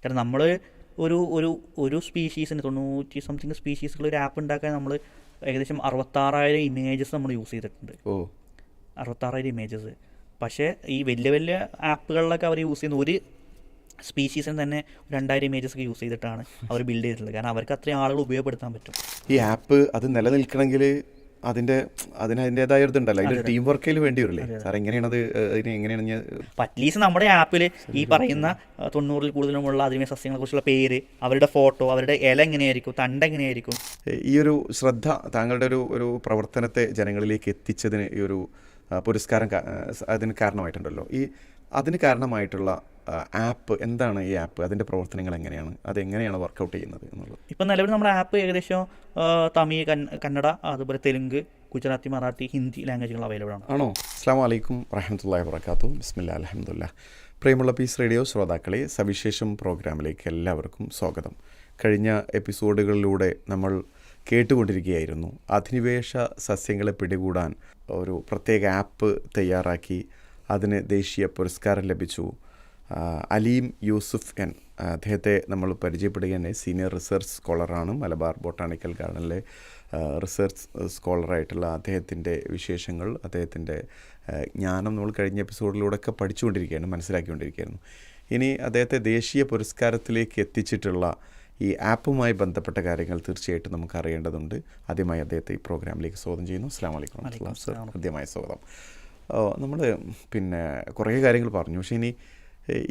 കാരണം നമ്മൾ ഒരു ഒരു ഒരു സ്പീഷീസിന് 90 സംതിങ് സ്പീഷീസുകൾ ഒരു ആപ്പ് ഉണ്ടാക്കാൻ നമ്മൾ ഏകദേശം 66,000 ഇമേജസ് നമ്മൾ യൂസ് ചെയ്തിട്ടുണ്ട്. 66,000 ഇമേജസ്. പക്ഷേ ഈ വലിയ വലിയ ആപ്പുകളിലൊക്കെ അവർ യൂസ് ചെയ്യുന്ന ഒരു സ്പീഷീസിന് തന്നെ 2,000 ഇമേജസ് ഒക്കെ യൂസ് ചെയ്തിട്ടാണ് അവർ ബിൽഡ് ചെയ്തിട്ടുള്ളത്. കാരണം അവർക്ക് അത്രയും ആളുകൾ ഉപയോഗപ്പെടുത്താൻ പറ്റും. ഈ ആപ്പ് അത് നിലനിൽക്കണമെങ്കിൽ അതിൻ്റെതായ ഒരു ഇതുണ്ടല്ലോ, അതിൽ ടീം വർക്കിൽ വേണ്ടി വരില്ലേ സാർ? എങ്ങനെയാണത് എങ്ങനെയാണ് ഞാൻ അറ്റ്ലീസ്റ്റ് നമ്മുടെ ആപ്പിൽ ഈ പറയുന്ന 90-ൽ കൂടുതലുമുള്ള അതിമയ സസ്യങ്ങളെ കുറിച്ചുള്ള പേര്, അവരുടെ ഫോട്ടോ, അവരുടെ ഇല എങ്ങനെയായിരിക്കും, തണ്ട് എങ്ങനെയായിരിക്കും, ഈ ഒരു ശ്രദ്ധ താങ്കളുടെ ഒരു പ്രവർത്തനത്തെ ജനങ്ങളിലേക്ക് എത്തിച്ചതിന് ഈ ഒരു പുരസ്കാരം അതിന് കാരണമായിട്ടുണ്ടല്ലോ. അതിന് കാരണമായിട്ടുള്ള ആപ്പ് എന്താണ്? ഈ ആപ്പ് അതിൻ്റെ പ്രവർത്തനങ്ങൾ എങ്ങനെയാണ്, അതെങ്ങനെയാണ് വർക്കൗട്ട് ചെയ്യുന്നത് എന്നുള്ളത്? ഇപ്പം നിലവിൽ നമ്മുടെ ആപ്പ് ഏകദേശം തമിഴ്, കന്നഡ, അതുപോലെ തെലുങ്ക്, ഗുജറാത്തി, മറാഠി, ഹിന്ദി ലാംഗ്വേജുകൾ അവൈലബിൾ ആണ്. ആണോ? അസ്സലാമു അലൈക്കും വറഹ്മത്തുള്ളാഹി വബറകാതുഹു. ബിസ്മില്ലാ അൽഹംദുലില്ലാ. പ്രിയമുള്ള പീസ് റേഡിയോ ശ്രോതാക്കളെ, സവിശേഷം പ്രോഗ്രാമിലേക്ക് എല്ലാവർക്കും സ്വാഗതം. കഴിഞ്ഞ എപ്പിസോഡുകളിലൂടെ നമ്മൾ കേട്ടുകൊണ്ടിരിക്കുകയായിരുന്നു അധിനിവേശ സസ്യങ്ങളെ പിടികൂടാൻ ഒരു പ്രത്യേക ആപ്പ് തയ്യാറാക്കി അതിന് ദേശീയ പുരസ്കാരം ലഭിച്ചു. അലീം യൂസുഫ് എൻ, അദ്ദേഹത്തെ നമ്മൾ പരിചയപ്പെടുകയാണ്. സീനിയർ റിസർച്ച് സ്കോളറാണ്. മലബാർ ബൊട്ടാണിക്കൽ ഗാർഡനിലെ റിസർച്ച് സ്കോളറായിട്ടുള്ള അദ്ദേഹത്തിൻ്റെ വിശേഷങ്ങൾ, അദ്ദേഹത്തിൻ്റെ ജ്ഞാനം നമ്മൾ കഴിഞ്ഞ എപ്പിസോഡിലൂടെയൊക്കെ പഠിച്ചുകൊണ്ടിരിക്കുകയാണ്, മനസ്സിലാക്കിക്കൊണ്ടിരിക്കുകയായിരുന്നു. ഇനി അദ്ദേഹത്തെ ദേശീയ പുരസ്കാരത്തിലേക്ക് എത്തിച്ചിട്ടുള്ള ഈ ആപ്പുമായി ബന്ധപ്പെട്ട കാര്യങ്ങൾ തീർച്ചയായിട്ടും നമുക്ക് അറിയേണ്ടതുണ്ട്. ആദ്യമായി അദ്ദേഹത്തെ ഈ പ്രോഗ്രാമിലേക്ക് സ്വാഗതം ചെയ്യുന്നു. അസ്സലാമു അലൈക്കും വറഹ്മത്തുള്ളാഹി സർ, ഹൃദ്യമായ സ്വാഗതം. നമ്മൾ കുറേ കാര്യങ്ങൾ പറഞ്ഞു. പക്ഷേ ഇനി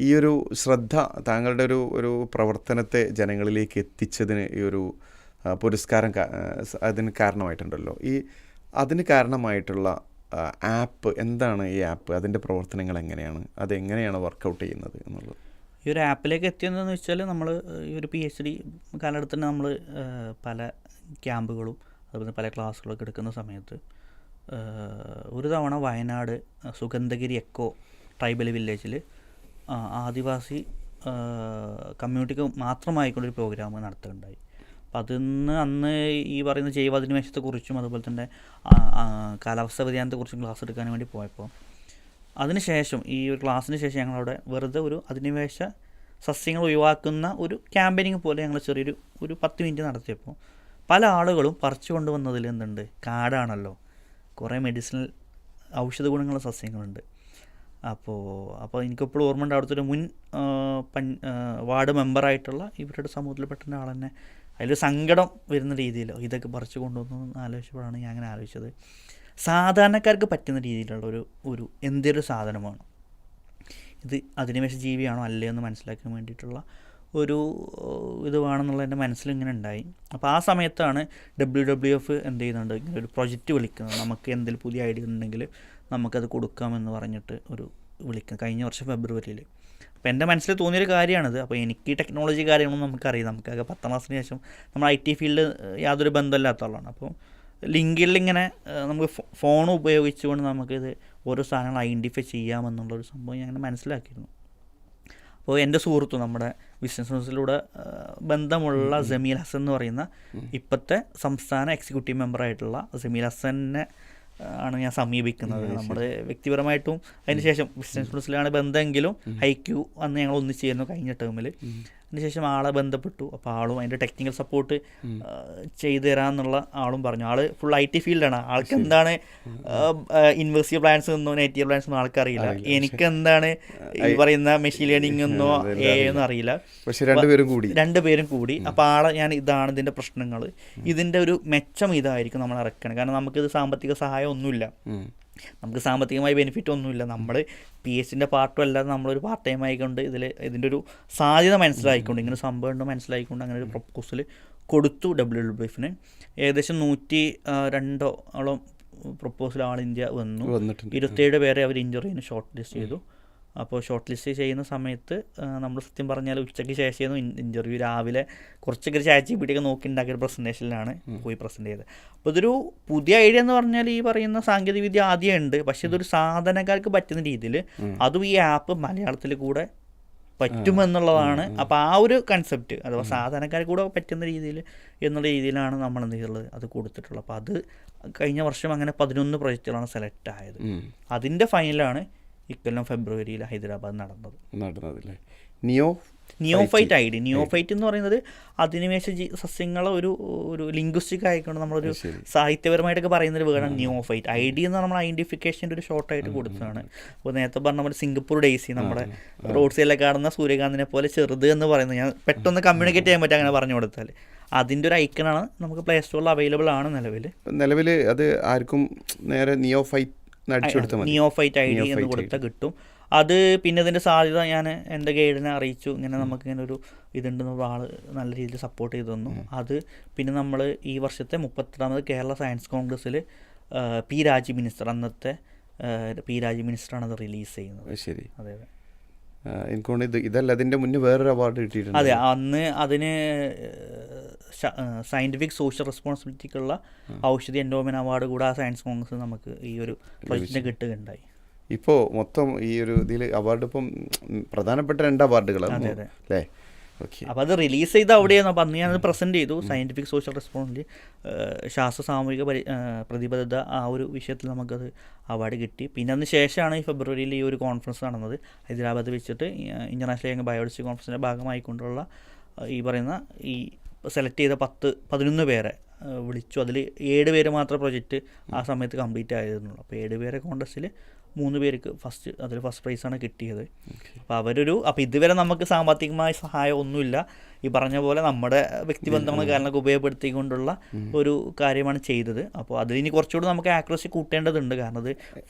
ഈ ഒരു ശ്രദ്ധ താങ്കളുടെ ഒരു പ്രവർത്തനത്തെ ജനങ്ങളിലേക്ക് എത്തിച്ചതിന് ഈ ഒരു പുരസ്കാരം അതിന് കാരണമായിട്ടുണ്ടല്ലോ. അതിന് കാരണമായിട്ടുള്ള ആപ്പ് എന്താണ്? ഈ ആപ്പ് അതിൻ്റെ പ്രവർത്തനങ്ങൾ എങ്ങനെയാണ്, അതെങ്ങനെയാണ് വർക്കൗട്ട് ചെയ്യുന്നത് എന്നുള്ളത്? ഈ ഒരു ആപ്പിലേക്ക് എത്തിയതെന്ന് വെച്ചാൽ നമ്മൾ ഈ ഒരു PhD കാലഘട്ടത്തിൽ നമ്മൾ പല ക്യാമ്പുകളും അതുപോലെ പല ക്ലാസ്സുകളൊക്കെ എടുക്കുന്ന സമയത്ത് ഒരു തവണ വയനാട് സുഗന്ധഗിരി എക്കോ ട്രൈബൽ വില്ലേജിൽ ആദിവാസി കമ്മ്യൂണിറ്റിക്ക് മാത്രമായിക്കൊണ്ടൊരു പ്രോഗ്രാം നടത്തുകയുണ്ടായി. അപ്പം അന്ന് ഈ പറയുന്ന ജൈവാധിനിവേശത്തെക്കുറിച്ചും അതുപോലെ തന്നെ കാലാവസ്ഥ വ്യതിയാനത്തെക്കുറിച്ചും ക്ലാസ് എടുക്കാൻ വേണ്ടി പോയപ്പോൾ അതിനുശേഷം ഈ ഒരു ക്ലാസ്സിന് ശേഷം ഞങ്ങളവിടെ വെറുതെ ഒരു അധിനിവേശ സസ്യങ്ങൾ ഒഴിവാക്കുന്ന ഒരു ക്യാമ്പയിനിങ് പോലെ ഞങ്ങൾ ഒരു 10 മിനിറ്റ് നടത്തിയപ്പോൾ പല ആളുകളും പറിച്ചു കൊണ്ടുവന്നതിൽ എന്തുണ്ട്, കാടാണല്ലോ, കുറേ മെഡിസിനൽ ഔഷധ ഗുണങ്ങളുള്ള സസ്യങ്ങളുണ്ട്. അപ്പോൾ എനിക്കിപ്പോഴും ഓർമ്മ ഉണ്ട്, അവിടുത്തെ ഒരു മുൻ വാർഡ് മെമ്പറായിട്ടുള്ള ഇവരുടെ സമൂഹത്തിൽപ്പെട്ട ആൾ തന്നെ അതിലൊരു സങ്കടം വരുന്ന രീതിയിൽ ഇതൊക്കെ പറിച്ചു കൊണ്ടുവന്നു ആലോചിച്ചപ്പോഴാണ് ഞാൻ അങ്ങനെ ആലോചിച്ചത്. സാധാരണക്കാർക്ക് പറ്റുന്ന രീതിയിലുള്ള ഒരു എന്തൊരു സാധനമാണ് ഇത്, അധിനിവേശ ജീവിയാണോ അല്ലേ എന്ന് മനസ്സിലാക്കാൻ വേണ്ടിയിട്ടുള്ള ഒരു ഇത് വേണമെന്നുള്ള എൻ്റെ മനസ്സിലിങ്ങനെ ഉണ്ടായി. അപ്പോൾ ആ സമയത്താണ് WWF എന്ത് ചെയ്യുന്നുണ്ട്, ഇങ്ങനെ ഒരു പ്രൊജക്റ്റ് വിളിക്കുന്നത്. നമുക്ക് എന്തെങ്കിലും പുതിയ ഐഡിയ ഉണ്ടെങ്കിൽ നമുക്കത് കൊടുക്കാമെന്ന് പറഞ്ഞിട്ട് വിളിക്കുക കഴിഞ്ഞ വർഷം ഫെബ്രുവരിയിൽ. അപ്പോൾ എൻ്റെ മനസ്സിൽ തോന്നിയൊരു കാര്യമാണിത്. അപ്പോൾ എനിക്ക് ടെക്നോളജി കാര്യങ്ങളൊന്നും നമുക്കറിയാം, നമുക്കൊക്കെ 10ാം ക്ലാസ്സിന് ശേഷം നമ്മൾ IT ഫീൽഡ് യാതൊരു ബന്ധമില്ലാത്ത ആളാണ്. അപ്പോൾ ലിങ്കിൽ ഇങ്ങനെ നമുക്ക് ഫോൺ ഉപയോഗിച്ചുകൊണ്ട് നമുക്കിത് ഓരോ സാധനങ്ങൾ ഐഡൻറ്റിഫൈ ചെയ്യാമെന്നുള്ളൊരു സംഭവം ഞാൻ അങ്ങനെ മനസ്സിലാക്കിയിരുന്നു. അപ്പോൾ എൻ്റെ സുഹൃത്തു നമ്മുടെ ബിസിനസ് ന്യൂസിലൂടെ ബന്ധമുള്ള ജമീൽ ഹസൻ എന്ന് പറയുന്ന ഇപ്പോഴത്തെ സംസ്ഥാന എക്സിക്യൂട്ടീവ് മെമ്പറായിട്ടുള്ള ജമീൽ ഹസനെ ആണ് ഞാൻ സമീപിക്കുന്നത്. നമ്മൾ വ്യക്തിപരമായിട്ടും അതിനുശേഷം ബിസിനസ് ന്യൂസിലാണ് ബന്ധമെങ്കിലും IQ അന്ന് ഞങ്ങൾ ഒന്നിച്ച് ചെയ്യുന്നു കഴിഞ്ഞ ടേമിൽ. അതിനുശേഷം ആളെ ബന്ധപ്പെട്ടു. അപ്പോൾ ആളും അതിൻ്റെ ടെക്നിക്കൽ സപ്പോർട്ട് ചെയ്തു തരാമെന്നുള്ള ആളും പറഞ്ഞു. ആൾ ഫുൾ IT ഫീൽഡാണ്. ആൾക്ക് എന്താണ് ഇൻവേഴ്സീവ് പ്ലാൻസ് എന്നോ നേറ്റീവ് പ്ലാൻസ് എന്നോ ആൾക്കറിയില്ല. എനിക്ക് എന്താണ് ഈ പറയുന്ന മെഷീൻ ലേണിംഗ് എന്നോ എന്നോ അറിയില്ല. പക്ഷേ രണ്ടുപേരും കൂടി അപ്പോൾ ആളെ ഞാൻ ഇതാണ് ഇതിൻ്റെ പ്രശ്നങ്ങൾ, ഇതിൻ്റെ ഒരു മെച്ചം ഇതായിരിക്കും നമ്മൾ ഇറക്കണം. കാരണം നമുക്കിത് സാമ്പത്തിക സഹായം ഒന്നുമില്ല, നമുക്ക് സാമ്പത്തികമായി ബെനിഫിറ്റ് ഒന്നുമില്ല. നമ്മൾ PhDൻ്റെ പാർട്ടും അല്ലാതെ നമ്മളൊരു പാർട്ട് ടൈം ആയിക്കൊണ്ട് ഇതിൻ്റെ ഒരു സാധ്യത മനസ്സിലായിക്കൊണ്ട് ഇങ്ങനെ സംഭവം ഉണ്ട് മനസ്സിലായിക്കൊണ്ട് അങ്ങനെ ഒരു പ്രപ്പോസൽ കൊടുത്തു WWFന്. ഏകദേശം 102ഓളം പ്രപ്പോസൽ ആൾ ഇന്ത്യ വന്നു. 27 പേരെ അവർ ഇൻ്റർവ്യൂവിന് ഷോർട്ട് ലിസ്റ്റ് ചെയ്തു. അപ്പോൾ ഷോർട്ട് ലിസ്റ്റ് ചെയ്യുന്ന സമയത്ത് നമ്മൾ സത്യം പറഞ്ഞാൽ ഉച്ചയ്ക്ക് ശേഷമായിരുന്നു ഇൻ്റർവ്യൂ. രാവിലെ കുറച്ചൊക്കെ ChatGPT ഒക്കെ നോക്കി ഉണ്ടാക്കിയ പ്രസൻറ്റേഷനിലാണ് പോയി പ്രസൻറ്റ് ചെയ്തത്. അപ്പോൾ ഇതൊരു പുതിയ ഐഡിയ എന്ന് പറഞ്ഞാൽ ഈ പറയുന്ന സാങ്കേതിക വിദ്യ ആദ്യം ഉണ്ട്, പക്ഷേ ഇതൊരു സാധാരണക്കാർക്ക് പറ്റുന്ന രീതിയിൽ അതും ഈ ആപ്പ് മലയാളത്തിൽ കൂടെ പറ്റുമെന്നുള്ളതാണ്. അപ്പോൾ ആ ഒരു കൺസെപ്റ്റ് അഥവാ സാധാരണക്കാർക്ക് കൂടെ പറ്റുന്ന രീതിയിൽ എന്നുള്ള രീതിയിലാണ് നമ്മൾ എന്ത് ചെയ്തുള്ളത്, അത് കൊടുത്തിട്ടുള്ളത്. അപ്പോൾ അത് കഴിഞ്ഞ വർഷം അങ്ങനെ 11 പ്രൊജക്റ്റുകളാണ് സെലക്ട് ആയത്. അതിൻ്റെ ഫൈനലാണ് ഇക്കൊല്ലം ഫെബ്രുവരിയിൽ ഹൈദരാബാദ് നടന്നതല്ലേ. നിയോ നിയോഫൈറ്റ് ID. നിയോഫൈറ്റ് എന്ന് പറയുന്നത് അധിനിവേശ സസ്യങ്ങളെ ഒരു ലിംഗ്വിസ്റ്റിക് ആയിക്കൊണ്ട് നമ്മളൊരു സാഹിത്യപരമായിട്ടൊക്കെ പറയുന്നൊരു വേർഡാണ് നിയോഫൈറ്റ്. ID എന്ന് നമ്മൾ ഐഡൻറ്റിഫിക്കേഷൻ്റെ ഒരു ഷോർട്ടായിട്ട് കൊടുത്തതാണ്. അപ്പോൾ നേരത്തെ പറഞ്ഞ പോലെ സിംഗപ്പൂർ ഡെയ്സി, നമ്മുടെ റോഡ് സൈഡിലൊക്കെ കാണുന്ന സൂര്യകാന്തിനെ പോലെ ചെറുത് എന്ന് പറയുന്നത്, ഞാൻ പെട്ടെന്ന് കമ്മ്യൂണിക്കേറ്റ് ചെയ്യാൻ പറ്റും അങ്ങനെ പറഞ്ഞു കൊടുത്താൽ. അതിൻ്റെ ഒരു ഐക്കണാണ് നമുക്ക് പ്ലേ സ്റ്റോറിൽ അവൈലബിൾ ആണ് നിലവിൽ. അത് ആർക്കും നേരെ നിയോഫൈറ്റ് ID എന്ന് കൊടുത്താൽ കിട്ടും. അത് പിന്നെ ഇതിൻ്റെ സാധ്യത ഞാൻ എൻ്റെ ഗൈഡിനെ അറിയിച്ചു, ഇങ്ങനെ നമുക്കിങ്ങനെ ഒരു ഇതുണ്ടെന്നുള്ള ആൾ നല്ല രീതിയിൽ സപ്പോർട്ട് ചെയ്തു തന്നു. അത് പിന്നെ നമ്മൾ ഈ വർഷത്തെ 38ാമത് കേരള സയൻസ് കോൺഗ്രസ്സിൽ പി രാജി മിനിസ്റ്റർ, അന്നത്തെ പി രാജി മിനിസ്റ്ററാണ് അത് റിലീസ് ചെയ്യുന്നത്. ശരി. അതെ, എനിക്ക് ഇതല്ല, അതിൻ്റെ മുന്നേ വേറൊരു അവാർഡ് കിട്ടിയിട്ടുണ്ട്. അതെ, അന്ന് അതിന് സയൻറ്റിഫിക് സോഷ്യൽ റെസ്പോൺസിബിലിറ്റിക്കുള്ള ഔഷധി എൻഡോമെന്റ് അവാർഡ് കൂടെ ആ സയൻസ് കോൺഗ്രസ് നമുക്ക് ഈ ഒരു പ്രൊജക്റ്റിന് കിട്ടുകയുണ്ടായി. ഇപ്പോൾ മൊത്തം ഈ ഒരു ഇതിൽ അവാർഡ് ഇപ്പം പ്രധാനപ്പെട്ട 2 അവാർഡുകളാണ് അല്ലേ? ഓക്കെ. അപ്പോൾ അത് റിലീസ് ചെയ്ത് അവിടെയാണ്. അപ്പോൾ അന്ന് ഞാനത് പ്രസൻറ്റ് ചെയ്തു. സയൻറ്റിഫിക് സോഷ്യൽ റെസ്പോൺസിബിലിറ്റി, ശാസ്ത്ര സാമൂഹിക പ്രതിബദ്ധത, ആ ഒരു വിഷയത്തിൽ നമുക്കത് അവാർഡ് കിട്ടി. പിന്നെ അതിന് ശേഷമാണ് ഈ ഫെബ്രുവരിയിൽ ഈ ഒരു കോൺഫറൻസ് നടന്നത് ഹൈദരാബാദ് വെച്ചിട്ട്. ഇൻ്റർനാഷണൽ യങ് ബയോളജി കോൺഫറൻസിൻ്റെ ഭാഗമായിക്കൊണ്ടുള്ള ഈ പറയുന്ന ഈ സെലക്ട് ചെയ്ത 11 പേരെ വിളിച്ചു. അതിൽ 7 പേര് മാത്രം പ്രൊജക്റ്റ് ആ സമയത്ത് കംപ്ലീറ്റ് ആയിരുന്നുള്ളൂ. അപ്പോൾ 7 പേരെ കോൺടെസ്റ്റിൽ 3 പേർക്ക് അതിൽ ഫസ്റ്റ് പ്രൈസാണ് കിട്ടിയത്. അപ്പോൾ ഇതുവരെ നമുക്ക് സാമ്പത്തികമായ സഹായം ഒന്നുമില്ല. ഈ പറഞ്ഞ പോലെ നമ്മുടെ വ്യക്തിബന്ധങ്ങൾ കാരണമൊക്കെ ഉപയോഗപ്പെടുത്തിക്കൊണ്ടുള്ള ഒരു കാര്യമാണ് ചെയ്തത്. അപ്പോൾ അതിന് കുറച്ചുകൂടി നമുക്ക് ആക്യുറസി കൂട്ടേണ്ടതുണ്ട്. കാരണം അത്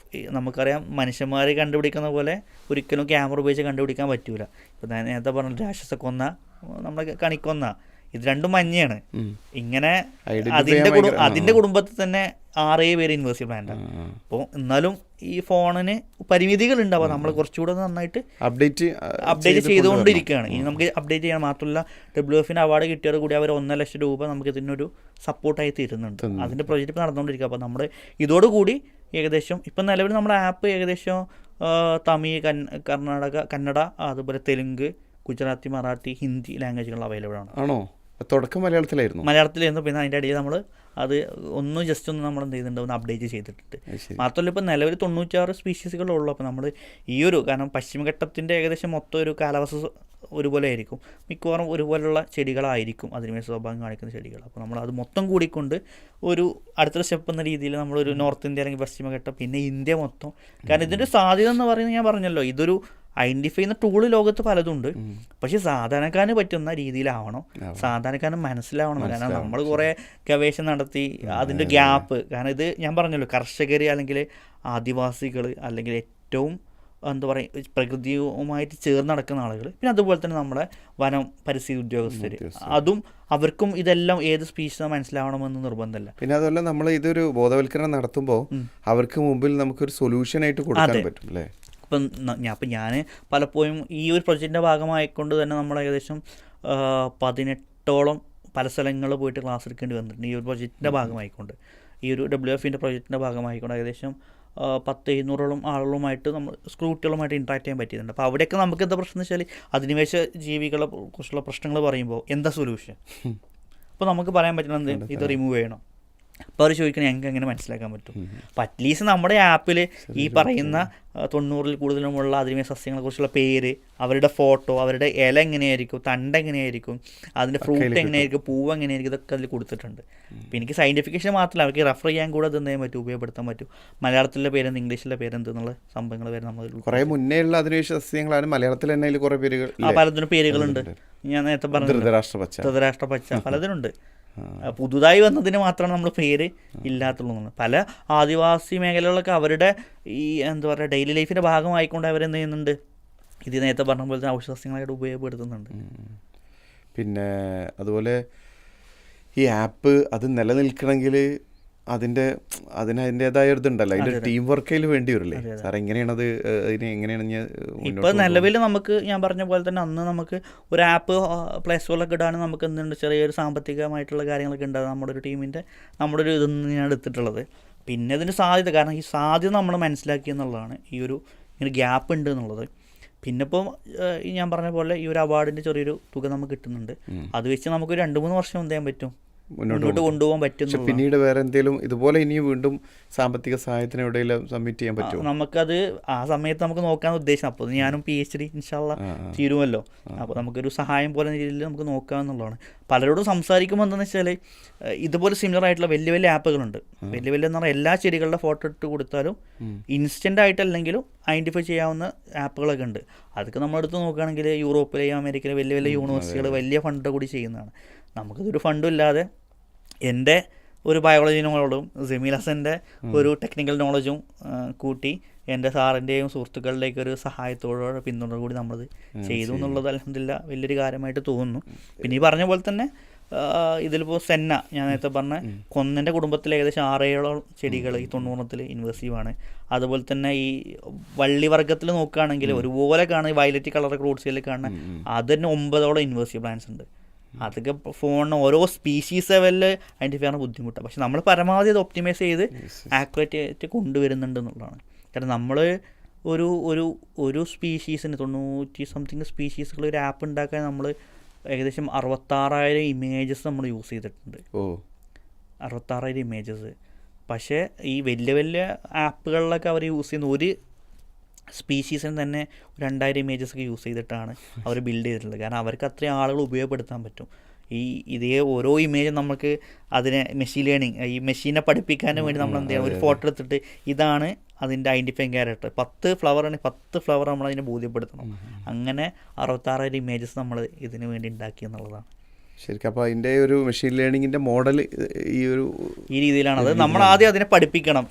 നമുക്കറിയാം, മനുഷ്യന്മാർ കണ്ടുപിടിക്കുന്ന പോലെ ഒരിക്കലും ക്യാമറ ഉപയോഗിച്ച് കണ്ടുപിടിക്കാൻ പറ്റൂല. ഇപ്പോൾ ഞാൻ നേരത്തെ പറഞ്ഞ രാക്ഷസക്കൊന്ന, നമ്മുടെ കണിക്കൊന്ന, ഇത് രണ്ടും മഞ്ഞയാണ്. ഇങ്ങനെ അതിൻ്റെ കുടുംബത്തിൽ തന്നെ 6 പേര് യൂണിവേഴ്സിറ്റി പ്ലാന്റാണ്. അപ്പോൾ എന്നാലും ഈ ഫോണിന് പരിമിതികളുണ്ട്. അപ്പോൾ നമ്മൾ കുറച്ചുകൂടെ നന്നായിട്ട് അപ്ഡേറ്റ് ചെയ്തുകൊണ്ടിരിക്കുകയാണ്. ഇനി നമുക്ക് അപ്ഡേറ്റ് ചെയ്യാൻ മാത്രമല്ല, WWF അവാർഡ് കിട്ടിയോട് കൂടി അവർ 1 ലക്ഷം രൂപ നമുക്ക് ഇതിനൊരു സപ്പോർട്ടായി തരുന്നുണ്ട്. അതിൻ്റെ പ്രൊജക്റ്റ് നടന്നുകൊണ്ടിരിക്കുക. അപ്പോൾ നമ്മൾ ഇതോടുകൂടി ഏകദേശം ഇപ്പം നിലവിൽ നമ്മുടെ ആപ്പ് ഏകദേശം തമിഴ്, കന്നഡ, അതുപോലെ തെലുങ്ക്, ഗുജറാത്തി, മറാഠി, ഹിന്ദി ലാംഗ്വേജുകൾ അവൈലബിൾ ആണ്. ആണോ? തുടക്കം മലയാളത്തിലായിരുന്നു. പിന്നെ അതിൻ്റെ അടിയിൽ നമ്മൾ അത് ജസ്റ്റ് ഒന്ന് നമ്മൾ എന്ത് ചെയ്തിട്ടുണ്ട്, ഒന്ന് അപ്ഡേറ്റ് ചെയ്തിട്ടുണ്ട്. മാത്രമല്ല ഇപ്പോൾ നിലവിൽ 96 സ്പീഷീസുകളുള്ളൂ. അപ്പോൾ നമ്മൾ ഈ ഒരു, കാരണം പശ്ചിമഘട്ടത്തിൻ്റെ ഏകദേശം മൊത്തം ഒരു കാലാവസ്ഥ ഒരുപോലെ ആയിരിക്കും, മിക്കവാറും ഒരുപോലുള്ള ചെടികളായിരിക്കും അതിനുമേ സ്വഭാവം കാണിക്കുന്ന ചെടികൾ. അപ്പോൾ നമ്മൾ അത് മൊത്തം കൂടിക്കൊണ്ട് ഒരു അടുത്തൊരു സ്റ്റെപ്പ് എന്ന രീതിയിൽ നമ്മളൊരു നോർത്ത് ഇന്ത്യ അല്ലെങ്കിൽ പശ്ചിമഘട്ടം, പിന്നെ ഇന്ത്യ മൊത്തം. കാരണം ഇതിൻ്റെ സാധ്യത എന്ന് പറയുന്നത് ഞാൻ പറഞ്ഞല്ലോ, ഇതൊരു ഐഡൻറ്റിഫൈ ചെയ്യുന്ന ടൂള് ലോകത്ത് പലതുണ്ട്. പക്ഷേ സാധാരണക്കാരന് പറ്റുന്ന രീതിയിലാവണം, സാധാരണക്കാരന് മനസ്സിലാവണം. കാരണം നമ്മൾ കുറേ ഗവേഷണം നടത്തി അതിൻ്റെ ഗ്യാപ്പ്, കാരണം ഇത് ഞാൻ പറഞ്ഞല്ലോ, കർഷകർ അല്ലെങ്കിൽ ആദിവാസികൾ അല്ലെങ്കിൽ ഏറ്റവും എന്താ പറയുക പ്രകൃതിയുമായിട്ട് ചേർന്ന് നടക്കുന്ന ആളുകൾ, പിന്നെ അതുപോലെ തന്നെ നമ്മുടെ വനം പരിസ്ഥിതി ഉദ്യോഗസ്ഥർ, അതും അവർക്കും ഇതെല്ലാം ഏത് സ്പീഷീസ് മനസ്സിലാവണമെന്ന് നിർബന്ധമല്ല. പിന്നെ അതുപോലെ നമ്മൾ ഇതൊരു ബോധവൽക്കരണം നടത്തുമ്പോൾ അവർക്ക് മുമ്പിൽ നമുക്കൊരു സൊല്യൂഷനായിട്ട് കൊടുക്കാൻ പറ്റും അല്ലേ? അപ്പം ഞാൻ പലപ്പോഴും ഈ ഒരു പ്രൊജക്റ്റിൻ്റെ ഭാഗമായിക്കൊണ്ട് തന്നെ നമ്മൾ ഏകദേശം 18ഓളം പല സ്ഥലങ്ങളിൽ പോയിട്ട് ക്ലാസ് എടുക്കേണ്ടി വന്നിട്ടുണ്ട്. ഈ ഒരു പ്രൊജക്റ്റിൻ്റെ ഭാഗമായിക്കൊണ്ട്, ഈ ഒരു WWF പ്രൊജക്റ്റിൻ്റെ ഭാഗമായിക്കൊണ്ട് ഏകദേശം 100-200ഓളം ആളുകളുമായിട്ട് നമ്മൾ സ്ക്രൂട്ടികളുമായിട്ട് ഇൻട്രാക്ട് ചെയ്യാൻ പറ്റിയിട്ടുണ്ട്. അപ്പോൾ അവിടെയൊക്കെ നമുക്ക് എന്താ പ്രശ്നം എന്ന് വെച്ചാൽ, അധിനിവേശ ജീവികളെ കുറിച്ചുള്ള പ്രശ്നങ്ങൾ പറയുമ്പോൾ എന്താ സൊല്യൂഷൻ? അപ്പോൾ നമുക്ക് പറയാൻ പറ്റുന്നത് ഇത് റിമൂവ് ചെയ്യണം. അപ്പോൾ അവർ ചോദിക്കണം ഞങ്ങൾക്ക് എങ്ങനെ മനസ്സിലാക്കാൻ പറ്റും? അപ്പോൾ അറ്റ്ലീസ്റ്റ് നമ്മുടെ ആപ്പിൽ ഈ പറയുന്ന 90-ൽ കൂടുതലുമുള്ള അധിനിവേശ സസ്യങ്ങളെക്കുറിച്ചുള്ള പേര്, അവരുടെ ഫോട്ടോ, അവരുടെ ഇല എങ്ങനെയായിരിക്കും, തണ്ട് എങ്ങനെയായിരിക്കും, അതിൻ്റെ ഫ്രൂട്ട് എങ്ങനെയായിരിക്കും, പൂവ് എങ്ങനെയായിരിക്കും, ഇതൊക്കെ അതിൽ കൊടുത്തിട്ടുണ്ട്. അപ്പോൾ എനിക്ക് സയൻറ്റിഫിക്കേഷൻ മാത്രമല്ല, അവർക്ക് റെഫർ ചെയ്യാൻ കൂടെ അത് എന്തെങ്കിലും പറ്റും, ഉപയോഗപ്പെടുത്താൻ പറ്റും. മലയാളത്തിലെ പേരെന്ത്, ഇംഗ്ലീഷിലെ പേരെന്ത് എന്നുള്ള സംഭവങ്ങൾ വരെ നമ്മൾ കുറേ മുന്നേ ഉള്ള അധിനിവേശ സസ്യങ്ങളാണ്. മലയാളത്തിൽ തന്നെ കുറേ പേരുകൾ, പലതിനും പേരുകളുണ്ട്. ഞാൻ നേരത്തെ പറഞ്ഞു ധൃതരാഷ്ട്ര പച്ച, പലതിനുണ്ട്. പുതുതായി വന്നതിന് മാത്രമാണ് നമ്മൾ പേര് ഇല്ലാത്തുള്ളൂ. പല ആദിവാസി മേഖലകളിലൊക്കെ അവരുടെ ഈ എന്താ പറയുക ഡെയിലി ലൈഫിൻ്റെ ഭാഗമായിക്കൊണ്ട് അവരെന്ത് ചെയ്യുന്നുണ്ട്, ഇത് നേരത്തെ പറഞ്ഞ പോലെ തന്നെ ഔഷധസസ്യങ്ങളായിട്ട് ഉപയോഗപ്പെടുത്തുന്നുണ്ട്. പിന്നെ അതുപോലെ ഈ ആപ്പ് അത് നിലനിൽക്കണമെങ്കിൽ അതിൻ്റെതായ ഇതുണ്ടല്ലോ, അതിൻ്റെ ടീം വർക്കിൽ വേണ്ടി വരില്ലേ സാർ? എങ്ങനെയാണത്, എങ്ങനെയാണ് ഇപ്പോൾ നിലവിൽ നമുക്ക് ഞാൻ പറഞ്ഞ പോലെ തന്നെ അന്ന് നമുക്ക് ഒരു ആപ്പ് പ്ലേ സ്റ്റോറിലൊക്കെ ഇടാനും നമുക്ക് എന്തുണ്ട് ചെറിയൊരു സാമ്പത്തികമായിട്ടുള്ള കാര്യങ്ങളൊക്കെ ഉണ്ടാകും. നമ്മുടെ ഒരു ടീമിൻ്റെ നമ്മുടെ ഒരു ഇതൊന്നും ഞാൻ എടുത്തിട്ടുള്ളത്. പിന്നെ ഇതിൻ്റെ സാധ്യത, കാരണം ഈ സാധ്യത നമ്മൾ മനസ്സിലാക്കി എന്നുള്ളതാണ് ഈ ഒരു ഇങ്ങനെ ഗ്യാപ്പ് ഉണ്ട് എന്നുള്ളത്. പിന്നെ ഇപ്പോൾ ഞാൻ പറഞ്ഞ പോലെ ഈ ഒരു അവാർഡിൻ്റെ ചെറിയൊരു തുക നമുക്ക് കിട്ടുന്നുണ്ട്. അത് വെച്ച് നമുക്ക് 2-3 വർഷം എന്ത് ചെയ്യാൻ പറ്റും, മുന്നോട്ട് കൊണ്ടുപോകാൻ പറ്റും. പക്ഷെ പിന്നീട് വേറെ എന്തെങ്കിലും ഇതുപോലെ ഇനിയും വീണ്ടും സാമ്പത്തിക സഹായത്തിന് എവിടെയെങ്കിലും സബ്മിറ്റ് ചെയ്യാൻ പറ്റുമോ? നമുക്കത് ആ സമയത്ത് നമുക്ക് നോക്കാൻ ഉദ്ദേശം. അപ്പോൾ ഞാനും PhD ഇൻഷാല്ല തീരുമല്ലോ. അപ്പോൾ നമുക്കൊരു സഹായം പോലെ രീതിയിൽ നമുക്ക് നോക്കാമെന്നുള്ളതാണ്. പലരോടും സംസാരിക്കുമ്പോൾ എന്താണെന്ന് വെച്ചാൽ ഇതുപോലെ സിമിലർ ആയിട്ടുള്ള വലിയ വലിയ ആപ്പുകളുണ്ട്. വലിയ വലിയ എന്ന് പറഞ്ഞാൽ എല്ലാ ചെടികളുടെ ഫോട്ടോ ഇട്ട് കൊടുത്താലും ഇൻസ്റ്റൻ്റ് ആയിട്ടല്ലെങ്കിലും ഐഡൻറ്റിഫൈ ചെയ്യാവുന്ന ആപ്പുകളൊക്കെ ഉണ്ട്. അതൊക്കെ നമ്മളെടുത്ത് നോക്കുകയാണെങ്കിൽ യൂറോപ്പിലെയും അമേരിക്കയിലെ വലിയ വലിയ യൂണിവേഴ്സിറ്റികൾ വലിയ ഫണ്ട് കൂടി ചെയ്യുന്നതാണ്. നമുക്കിതൊരു ഫണ്ടും ഇല്ലാതെ എൻ്റെ ഒരു ബയോളജി നോളജും ജമീൽ ഹസൻ്റെ ഒരു ടെക്നിക്കൽ നോളജും കൂട്ടി എൻ്റെ സാറിൻ്റെയും സുഹൃത്തുക്കളുടെയൊക്കെ ഒരു സഹായത്തോടെ പിന്തുണ കൂടി നമ്മളത് ചെയ്തു എന്നുള്ളത് അൽഹംദുലില്ലാ വലിയൊരു കാര്യമായിട്ട് തോന്നുന്നു. പിന്നെ ഈ പറഞ്ഞ പോലെ തന്നെ ഇതിലിപ്പോൾ സെന്ന ഞാൻ നേരത്തെ പറഞ്ഞ കൊന്നൻ്റെ കുടുംബത്തിൽ ഏകദേശം 6-7 ചെടികൾ ഈ 90-ൽ ഇൻവേസീവാണ്. അതുപോലെ തന്നെ ഈ വള്ളിവർഗ്ഗത്തിൽ നോക്കുകയാണെങ്കിൽ ഒരുപോലെ കാണുന്ന വയലറ്റ് കളർ ക്രൂട്ട്സിൽ കാണുന്ന അത് തന്നെ 9 ഇൻവേസീവ് പ്ലാന്റ്സ് ഉണ്ട്. അതൊക്കെ ഫോണിന് ഓരോ സ്പീഷീസ് ലെവലിൽ ഐഡൻറ്റിഫൈ ചെയ്യാൻ ബുദ്ധിമുട്ടാണ്. പക്ഷെ നമ്മൾ പരമാവധി അത് ഒപ്റ്റിമൈസ് ചെയ്ത് ആക്യുറേറ്റ് ആയിട്ട് കൊണ്ടുവരുന്നുണ്ട് എന്നുള്ളതാണ്. കാരണം നമ്മൾ ഒരു സ്പീഷീസിന് 90 സ്പീഷീസുകൾ ഒരു ആപ്പ് ഉണ്ടാക്കാൻ നമ്മൾ ഏകദേശം 66,000 ഇമേജസ് നമ്മൾ യൂസ് ചെയ്തിട്ടുണ്ട്. 66,000 ഇമേജസ്. പക്ഷേ ഈ വലിയ വലിയ ആപ്പുകളിലൊക്കെ അവർ യൂസ് ചെയ്യുന്ന ഒരു സ്പീഷീസിന് തന്നെ 2,000 ഇമേജസ് ഒക്കെ യൂസ് ചെയ്തിട്ടാണ് അവർ ബിൽഡ് ചെയ്തിട്ടുള്ളത്. കാരണം അവർക്ക് അത്രയും ആളുകൾ ഉപയോഗപ്പെടുത്താൻ പറ്റും. ഇതേ ഓരോ ഇമേജും നമുക്ക് അതിനെ മെഷീൻ ലേണിംഗ് ഈ മെഷീനെ പഠിപ്പിക്കാനും വേണ്ടി നമ്മൾ എന്ത് ചെയ്യണം, ഒരു ഫോട്ടോ എടുത്തിട്ട് ഇതാണ് അതിൻ്റെ ഐഡൻറ്റിഫൈങ് ക്യാരക്ടർ, 10 ഫ്ലവർ ആണെങ്കിൽ 10 ഫ്ലവർ നമ്മൾ അതിനെ ബോധ്യപ്പെടുത്തണം. അങ്ങനെ 66,000 ഇമേജസ് നമ്മൾ ഇതിന് വേണ്ടി ഉണ്ടാക്കി എന്നുള്ളതാണ്. ശരിക്കും അപ്പോൾ അതിൻ്റെ ഒരു മെഷീൻ ലേണിങ്ങിൻ്റെ മോഡൽ ഈ രീതിയിലാണത്. നമ്മൾ ആദ്യം അതിനെ പഠിപ്പിക്കണം.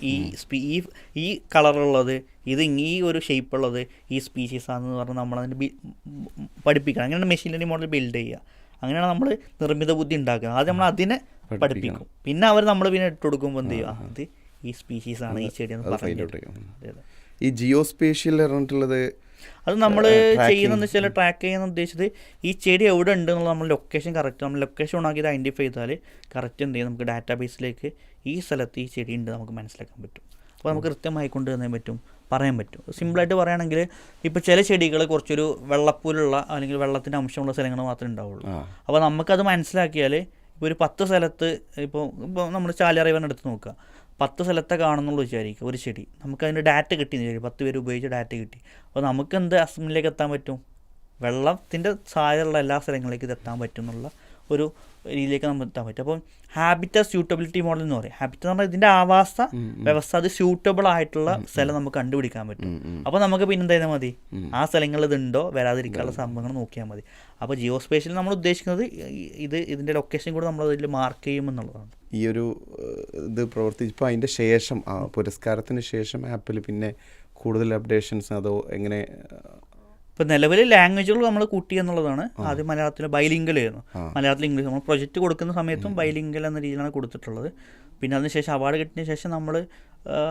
ഈ കളറുള്ളത് ഇത് ഈ ഒരു ഷേപ്പുള്ളത് ഈ സ്പീഷീസ് ആണെന്ന് പറഞ്ഞാൽ നമ്മളതിന് പഠിപ്പിക്കണം. അങ്ങനെയാണ് മെഷീൻ ലേണിംഗ് മോഡൽ ബിൽഡ് ചെയ്യുക. അങ്ങനെയാണ് നമ്മൾ നിർമ്മിത ബുദ്ധി ഉണ്ടാക്കുക. ആദ്യം നമ്മൾ അതിനെ പഠിപ്പിക്കും. പിന്നെ അവർ നമ്മൾ പിന്നെ ഇട്ട് കൊടുക്കുമ്പോൾ എന്ത് ചെയ്യും, അത് ഈ സ്പീഷീസ് ആണ് ഈ ചെടി എന്ന് പറഞ്ഞു. ഈ ജിയോ സ്പേഷ്യൽ പറഞ്ഞിട്ടുള്ളത് അത് നമ്മൾ ചെയ്യുന്നതെന്ന് വെച്ചാൽ ട്രാക്ക് ചെയ്യുന്ന ഉദ്ദേശിച്ചത് ഈ ചെടി എവിടെ ഉണ്ട് എന്നുള്ള നമ്മൾ ലൊക്കേഷൻ കറക്റ്റ് നമ്മൾ ലൊക്കേഷൻ ഓണാക്കി ഇത് ഐഡൻറ്റിഫൈ ചെയ്താൽ കറക്റ്റ് എന്ത് ചെയ്യും, നമുക്ക് ഡാറ്റാബേസിലേക്ക് ഈ സ്ഥലത്ത് ഈ ചെടി ഉണ്ട് നമുക്ക് മനസ്സിലാക്കാൻ പറ്റും. അപ്പോൾ നമുക്ക് കൃത്യമായി കൊണ്ടുവരാൻ പറ്റും, പറയാൻ പറ്റും. സിമ്പിളായിട്ട് പറയുകയാണെങ്കിൽ ഇപ്പോൾ ചില ചെടികൾ കുറച്ചൊരു വെള്ളപ്പൂലുള്ള അല്ലെങ്കിൽ വെള്ളത്തിൻ്റെ അംശമുള്ള സ്ഥലങ്ങൾ മാത്രമേ ഉണ്ടാവുള്ളൂ. അപ്പോൾ നമുക്കത് മനസ്സിലാക്കിയാൽ ഇപ്പോൾ ഒരു 10 സ്ഥലത്ത് ഇപ്പോൾ നമ്മൾ ചാലിയാറിവൻ എടുത്ത് നോക്കുക, 10 സ്ഥലത്തെ കാണുന്നുള്ളൂ വിചാരിക്കുക ഒരു ചെടി. നമുക്കതിൻ്റെ ഡാറ്റ കിട്ടിയെന്ന് വിചാരിക്കും, 10 പേര് ഉപയോഗിച്ച ഡാറ്റ കിട്ടി. അപ്പോൾ നമുക്ക് എന്ത് അസംബ്ലിയിലേക്ക് എത്താൻ പറ്റും, വെള്ളത്തിൻ്റെ സാധ്യതയുള്ള എല്ലാ സ്ഥലങ്ങളിലേക്ക് ഇത് എത്താൻ പറ്റും എന്നുള്ള ഒരു രീതിയിലേക്ക് നമുക്ക് എത്താൻ പറ്റും. അപ്പം ഹാബിറ്ററ്റ് സ്യൂട്ടബിലിറ്റി മോഡൽ എന്ന് പറയും. ഹാബിറ്ററ്റ് എന്ന് പറഞ്ഞാൽ ഇതിൻ്റെ ആവാസ വ്യവസ്ഥ, അത് സ്യൂട്ടബിൾ ആയിട്ടുള്ള സ്ഥലം നമുക്ക് കണ്ടുപിടിക്കാൻ പറ്റും. അപ്പോൾ നമുക്ക് പിന്നെ എന്തായാലും മതി, ആ സ്ഥലങ്ങളിൽ ഇതുണ്ടോ വരാതിരിക്കാനുള്ള സംഭവങ്ങൾ നോക്കിയാൽ മതി. അപ്പോൾ ജിയോ സ്പേഷ്യൽ നമ്മൾ ഉദ്ദേശിക്കുന്നത് ഇതിൻ്റെ ലൊക്കേഷൻ കൂടെ നമ്മൾ അതിൽ മാർക്ക് ചെയ്യുമെന്നുള്ളതാണ്. ഈ ഒരു ഇത് പ്രവർത്തിച്ചപ്പോൾ അതിൻ്റെ ശേഷം പുരസ്കാരത്തിന് ശേഷം ആപ്പിൽ പിന്നെ കൂടുതൽ അപ്ഡേഷൻസ് അതോ എങ്ങനെ? ഇപ്പോൾ നിലവിൽ ലാംഗ്വേജുകൾ നമ്മൾ കൂട്ടി എന്നുള്ളതാണ്. ആദ്യം മലയാളത്തിൽ ബൈലിംഗലായിരുന്നു, മലയാളത്തിൽ ഇംഗ്ലീഷ്. നമ്മൾ പ്രൊജക്റ്റ് കൊടുക്കുന്ന സമയത്തും ബൈലിംഗൽ എന്ന രീതിയിലാണ് കൊടുത്തിട്ടുള്ളത്. പിന്നെ അതിനുശേഷം അവാർഡ് കിട്ടിയ ശേഷം നമ്മൾ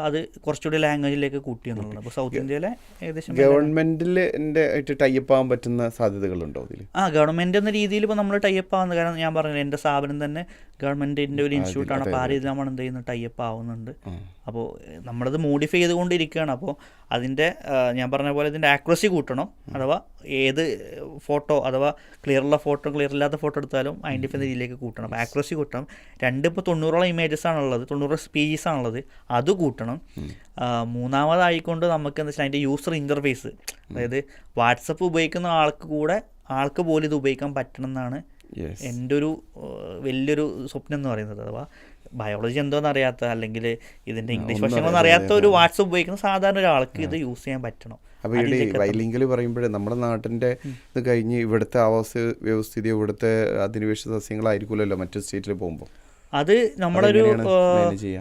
അത് കുറച്ചുകൂടി ലാംഗ്വേജിലേക്ക് കൂട്ടി എന്നുള്ളത്. അപ്പോൾ സൗത്ത് ഇന്ത്യയിലെ ഏകദേശം ഗവൺമെൻറ്റിൻ്റെ ആയിട്ട് ടൈപ്പ് ആവാൻ പറ്റുന്ന സാധ്യതകളുണ്ടോ അതിൽ? ഗവൺമെൻറ് എന്ന രീതിയിൽ ഇപ്പോൾ നമ്മൾ ടൈപ്പ് ആവുന്നത്, കാരണം ഞാൻ പറഞ്ഞത് എൻ്റെ സ്ഥാപനം തന്നെ ഗവൺമെൻറ്റിൻ്റെ ഒരു ഇൻസ്റ്റിറ്റ്യൂട്ടാണ്. അപ്പോൾ ആ രീതിയിൽ നമ്മൾ എന്ത് ചെയ്യുന്നത്, ടൈപ്പ് ആവുന്നുണ്ട്. അപ്പോൾ നമ്മളത് മോഡിഫൈ ചെയ്തുകൊണ്ടിരിക്കുകയാണ്. അപ്പോൾ അതിൻ്റെ ഞാൻ പറഞ്ഞ പോലെ ഇതിൻ്റെ ആക്യുറസി കൂട്ടണം. അഥവാ ഏത് ഫോട്ടോ അഥവാ ക്ലിയറുള്ള ഫോട്ടോ ക്ലിയർ ഇല്ലാത്ത ഫോട്ടോ എടുത്താലും ഐഡൻറ്റിഫൈ രീതിയിലേക്ക് കൂട്ടണം. അപ്പോൾ ആക്യുറസി കൂട്ടണം. ഇപ്പോൾ 90 ഇമേജസ് ആണുള്ളത്, 90 സ്പീഷീസ് ആണുള്ളത്, അത് കൂട്ടണം. മൂന്നാമതായിക്കൊണ്ട് നമുക്ക് എന്താ വെച്ചാൽ അതിൻ്റെ യൂസർ ഇൻ്റർഫേസ്, അതായത് വാട്സപ്പ് ഉപയോഗിക്കുന്ന ആൾക്ക് പോലും ഇത് ഉപയോഗിക്കാൻ പറ്റണം എന്നാണ് എൻ്റെ ഒരു വലിയൊരു സ്വപ്നം എന്ന് പറയുന്നത്. അഥവാ ബയോളജി എന്തോന്ന് അറിയാത്ത, അല്ലെങ്കിൽ ഇതിൻ്റെ ഇംഗ്ലീഷ് വശങ്ങളൊന്നും അറിയാത്ത ഒരു വാട്സപ്പ് ഉപയോഗിക്കുന്ന സാധാരണ ഒരാൾക്ക് ഇത് യൂസ് ചെയ്യാൻ പറ്റണം. അപ്പോൾ ഇവിടെ ബൈലിംഗൽ പറയുമ്പോഴേ നമ്മുടെ നാട്ടിൻ്റെ ഇത് കഴിഞ്ഞ് ഇവിടുത്തെ ആവാസ വ്യവസ്ഥിതി, ഇവിടുത്തെ അധിനിവേശ സസ്യങ്ങളായിരിക്കുമല്ലോ മറ്റു സ്റ്റേറ്റിൽ പോകുമ്പോൾ. അത് നമ്മളൊരു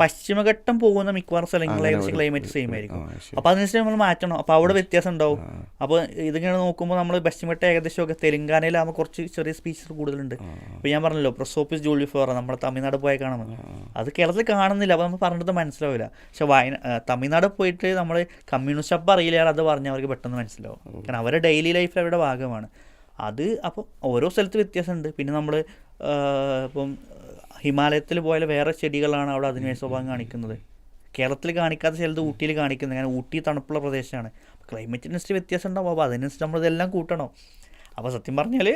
പശ്ചിമഘട്ടം പോകുന്ന മിക്കവാറും സ്ഥലങ്ങളിൽ ഏകദേശം ക്ലൈമറ്റ് സെയിം ആയിരിക്കും. അപ്പോൾ അതിനനുസരിച്ച് നമ്മൾ മാറ്റണം. അപ്പോൾ അവിടെ വ്യത്യാസം ഉണ്ടാവും. അപ്പോൾ ഇതിങ്ങനെ നോക്കുമ്പോൾ നമ്മൾ പശ്ചിമഘട്ടം ഏകദേശമൊക്കെ തെലുങ്കാനയിലാകുമ്പോൾ കുറച്ച് ചെറിയ സ്പീഷീസ് കൂടുതലുണ്ട്. ഇപ്പോൾ ഞാൻ പറഞ്ഞല്ലോ പ്രസോപ്പിസ് ജൂലിഫോറ നമ്മുടെ തമിഴ്നാട് പോയാൽ കാണുമെന്ന്, അത് കേരളത്തിൽ കാണുന്നില്ല. അപ്പോൾ നമ്മൾ പറഞ്ഞിട്ട് മനസ്സിലാവില്ല. പക്ഷെ തമിഴ്നാട് പോയിട്ട് നമ്മൾ കമ്മ്യൂണിസ്റ്റ് അപ്പം അറിയില്ല, അത് പറഞ്ഞാൽ അവർക്ക് പെട്ടെന്ന് മനസ്സിലാവും. കാരണം അവരുടെ ഡെയിലി ലൈഫിൽ അവരുടെ ഭാഗമാണ് അത്. അപ്പോൾ ഓരോ സ്ഥലത്ത് വ്യത്യാസമുണ്ട്. പിന്നെ നമ്മൾ ഇപ്പം ഹിമാലയത്തിൽ പോയാൽ വേറെ ചെടികളാണ് അവിടെ അധിനിവേശ സ്വഭാവം കാണിക്കുന്നത്. കേരളത്തിൽ കാണിക്കാത്ത ചിലത് ഊട്ടിയിൽ കാണിക്കുന്നത്. കാരണം ഊട്ടി തണുപ്പുള്ള പ്രദേശമാണ്. ക്ലൈമറ്റിനനുസരിച്ച് വ്യത്യാസം ഉണ്ടാവും. അപ്പോൾ അതിനനുസരിച്ച് നമ്മളിതെല്ലാം കൂട്ടണം. അപ്പോൾ സത്യം പറഞ്ഞാൽ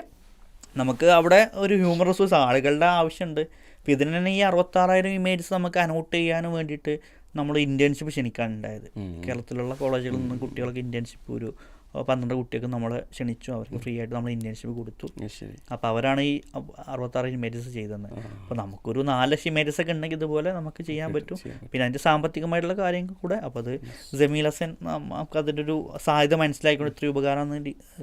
നമുക്ക് അവിടെ ഒരു ഹ്യൂമൻ റിസോഴ്സ് ആളുകളുടെ ആവശ്യമുണ്ട്. അപ്പോൾ ഇതിന് തന്നെ ഈ 66,000 ഇമേജസ് നമുക്ക് അനോട്ട് ചെയ്യാനും വേണ്ടിയിട്ട് നമ്മൾ ഇൻറ്റേൺഷിപ്പ് ക്ഷണിക്കാനുണ്ടായത്. കേരളത്തിലുള്ള കോളേജുകളിൽ നിന്ന് കുട്ടികൾക്ക് ഇൻറ്റേൺഷിപ്പ് ഒരു 12 കുട്ടികൾക്ക് നമ്മൾ ക്ഷണിച്ചു. അവർക്ക് ഫ്രീ ആയിട്ട് നമ്മൾ ഇൻറ്റേൺഷിപ്പ് കൊടുത്തു. അപ്പോൾ അവരാണ് ഈ 66 ഇമേജസ് ചെയ്തത്. അപ്പോൾ നമുക്കൊരു 4 ലക്ഷം ഇമേജസ് ഒക്കെ ഉണ്ടെങ്കിൽ ഇതുപോലെ നമുക്ക് ചെയ്യാൻ പറ്റും. പിന്നെ അതിൻ്റെ സാമ്പത്തികമായിട്ടുള്ള കാര്യങ്ങൾ കൂടെ അപ്പോൾ അത് ജമീൽ ഹസൻ നമുക്ക് അതിൻ്റെ ഒരു സാധ്യത മനസ്സിലാക്കിക്കൊണ്ട് ഇത്രയും ഉപകാരം എന്ന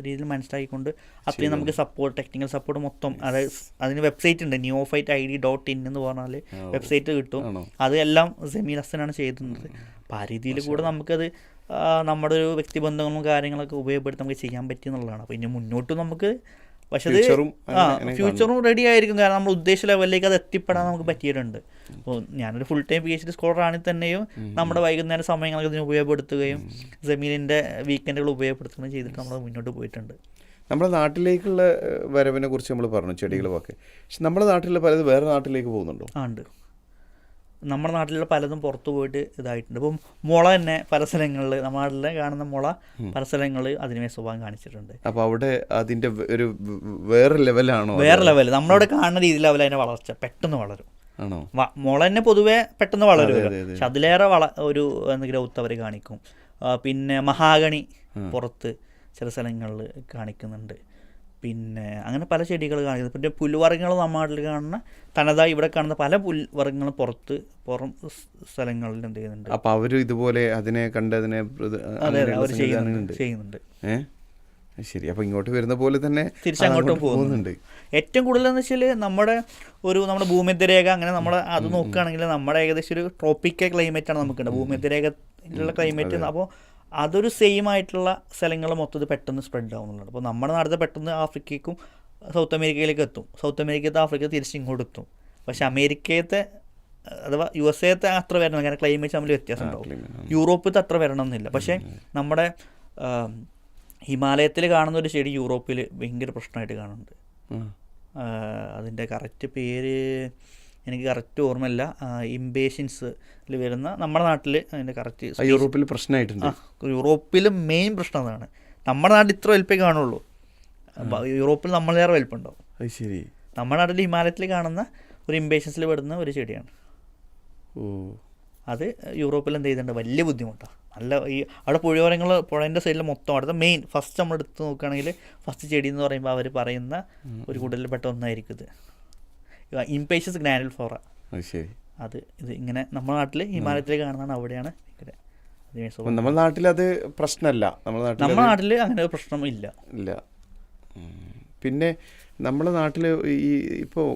രീതിയിൽ മനസ്സിലാക്കിക്കൊണ്ട് അത്രയും നമുക്ക് സപ്പോർട്ട്, ടെക്നിക്കൽ സപ്പോർട്ട് മൊത്തം, അതായത് അതിന് വെബ്സൈറ്റ് ഉണ്ട്, neophyteid.in എന്ന് പറഞ്ഞാൽ വെബ്സൈറ്റ് കിട്ടും. അത് എല്ലാം ജമീൽ ഹസനാണ് ചെയ്തിരുന്നത്. അപ്പോൾ ആ രീതിയിൽ കൂടെ നമുക്കത് നമ്മുടെ ഒരു വ്യക്തിബന്ധങ്ങളും കാര്യങ്ങളൊക്കെ ഉപയോഗപ്പെടുത്തി നമുക്ക് ചെയ്യാൻ പറ്റി എന്നുള്ളതാണ്. അപ്പോൾ ഇനി മുന്നോട്ട് നമുക്ക് പക്ഷെ അത് ഫ്യൂച്ചറും റെഡി ആയിരിക്കും. കാരണം നമ്മൾ ഉദ്ദേശിച്ച ലെവലിലേക്ക് അത് എത്തിപ്പെടാൻ നമുക്ക് പറ്റിയിട്ടുണ്ട്. അപ്പോൾ ഞാനൊരു ഫുൾ ടൈം PhD സ്കോളറാണെങ്കിൽ തന്നെയും നമ്മുടെ വൈകുന്നേര സമയങ്ങളൊക്കെ ഇതിന് ഉപയോഗപ്പെടുത്തുകയും ജമീലിൻ്റെ വീക്കെൻഡുകൾ ഉപയോഗപ്പെടുത്തുകയും ചെയ്തിട്ട് നമ്മൾ മുന്നോട്ട് പോയിട്ടുണ്ട്. നമ്മുടെ നാട്ടിലേക്കുള്ള വരവിനെ കുറിച്ച് നമ്മൾ പറഞ്ഞു, ചെടികളൊക്കെ. പക്ഷെ നമ്മുടെ നാട്ടിലുള്ള പലത് വേറെ നാട്ടിലേക്ക് പോകുന്നുണ്ടോ? ഉണ്ട്. നമ്മുടെ നാട്ടിലുള്ള പലതും പുറത്തു പോയിട്ട് ഇതായിട്ടുണ്ട്. ഇപ്പം മുള തന്നെ പല സ്ഥലങ്ങളിൽ, നമ്മുടെ നാട്ടിൽ കാണുന്ന മുള പല സ്ഥലങ്ങളിൽ അധിനിവേശ സ്വഭാവം കാണിച്ചിട്ടുണ്ട്. അപ്പോൾ അവിടെ അതിൻ്റെ ഒരു വേറെ ലെവലാണോ? വേറെ ലെവൽ നമ്മളവിടെ കാണുന്ന രീതിയിലാവില്ല അതിൻ്റെ വളർച്ച, പെട്ടെന്ന് വളരും. മുള തന്നെ പൊതുവെ പെട്ടെന്ന് വളരും, പക്ഷെ അതിലേറെ ഒരു ഗ്രൗത്ത് അവർ കാണിക്കും. പിന്നെ മഹാഗണി പുറത്ത് ചില സ്ഥലങ്ങളിൽ കാണിക്കുന്നുണ്ട്. പിന്നെ അങ്ങനെ പല ചെടികൾ കാണിക്കുന്നത്. പിന്നെ പുൽവർഗ്ഗങ്ങൾ നമ്മുടെ നാട്ടിൽ കാണുന്ന തനതായി ഇവിടെ കാണുന്ന പല പുൽവർഗ്ഗങ്ങളും പുറം സ്ഥലങ്ങളിൽ എന്ത് ചെയ്യുന്നുണ്ട്. അപ്പോൾ അവർ ഇതുപോലെ അതിനെ കണ്ട് അതിനെ അവർ ചെയ്യുന്നുണ്ട്. ശരി. അപ്പോൾ ഇങ്ങോട്ട് വരുന്ന പോലെ തന്നെ തിരിച്ചങ്ങോട്ടും പോകുന്നുണ്ട്. ഏറ്റവും കൂടുതലെന്ന് വെച്ചാൽ നമ്മുടെ ഭൂമധ്യരേഖ അങ്ങനെ നമ്മൾ അത് നോക്കുകയാണെങ്കിൽ നമ്മുടെ ഏകദേശം ഒരു ട്രോപ്പിക്കൽ ക്ലൈമറ്റാണ് നമുക്കുണ്ട്, ഭൂമധ്യരേഖയിലുള്ള ക്ലൈമറ്റ്. അപ്പോൾ അതൊരു സെയിം ആയിട്ടുള്ള സ്ഥലങ്ങൾ മൊത്തത്തിൽ പെട്ടെന്ന് സ്പ്രെഡ് ആവുന്നുണ്ട്. അപ്പോൾ നമ്മുടെ നാട്ടിൽ പെട്ടെന്ന് ആഫ്രിക്കയ്ക്കും സൗത്ത് അമേരിക്കയിലേക്ക് എത്തും, സൗത്ത് അമേരിക്കത്തെ ആഫ്രിക്ക തിരിച്ചിങ്ങോട്ട് എത്തും. പക്ഷെ അമേരിക്കത്തെ അഥവാ USA അത്ര വരണം, കാരണം ക്ലൈമറ്റ് തമ്മിൽ വ്യത്യാസം ഉണ്ടാവും. യൂറോപ്പിലത്തെ അത്ര വരണം എന്നില്ല. പക്ഷേ നമ്മുടെ ഹിമാലയത്തിൽ കാണുന്ന ഒരു ചെടി യൂറോപ്പിൽ ഭയങ്കര പ്രശ്നമായിട്ട് കാണുന്നുണ്ട്. അതിൻ്റെ കറക്റ്റ് പേര് എനിക്ക് കറക്റ്റ് ഓർമ്മയില്ല. ഇംപേഷ്യൻസിൽ വരുന്ന നമ്മുടെ നാട്ടിൽ അതിൻ്റെ കറക്റ്റ് യൂറോപ്പിൽ പ്രശ്നമായിട്ടുണ്ട്. യൂറോപ്പിൽ മെയിൻ പ്രശ്നം അതാണ്. നമ്മുടെ നാട്ടിൽ ഇത്ര വലിപ്പം കാണുള്ളൂ, യൂറോപ്പിൽ നമ്മളേറെ വലിപ്പമുണ്ടാവും. ശരി. നമ്മുടെ നാട്ടിൽ ഹിമാലയത്തിൽ കാണുന്ന ഒരു ഇംപേഷ്യൻസിൽ പെടുന്ന ഒരു ചെടിയാണ്. അത് യൂറോപ്പിൽ എന്ത് ചെയ്തിട്ടുണ്ട്, വലിയ ബുദ്ധിമുട്ടാണ്. നല്ല ഈ അവിടെ പുഴേൻ്റെ സൈഡിൽ മൊത്തം അവിടുത്തെ മെയിൻ ഫസ്റ്റ് നമ്മൾ എടുത്ത് നോക്കുകയാണെങ്കിൽ ഫസ്റ്റ് ചെടി എന്ന് പറയുമ്പോൾ അവർ പറയുന്ന ഒരു കൂടുതൽ പെട്ട ഒന്നായിരിക്കും ഇത്, ഇംപേഷ്യസ് ഗ്രാനുലോഫ്ലോറ. ശരി. ഇത് ഇങ്ങനെ നമ്മുടെ നാട്ടിൽ ഹിമാലയത്തിൽ കാണുന്നതാണ്, അവിടെയാണ്. നമ്മുടെ നാട്ടിൽ അത് പ്രശ്നമല്ല, നമ്മുടെ നാട്ടിൽ അങ്ങനെ ഒരു പ്രശ്നം ഇല്ല. പിന്നെ നമ്മുടെ നാട്ടിൽ ഈ ഇപ്പോൾ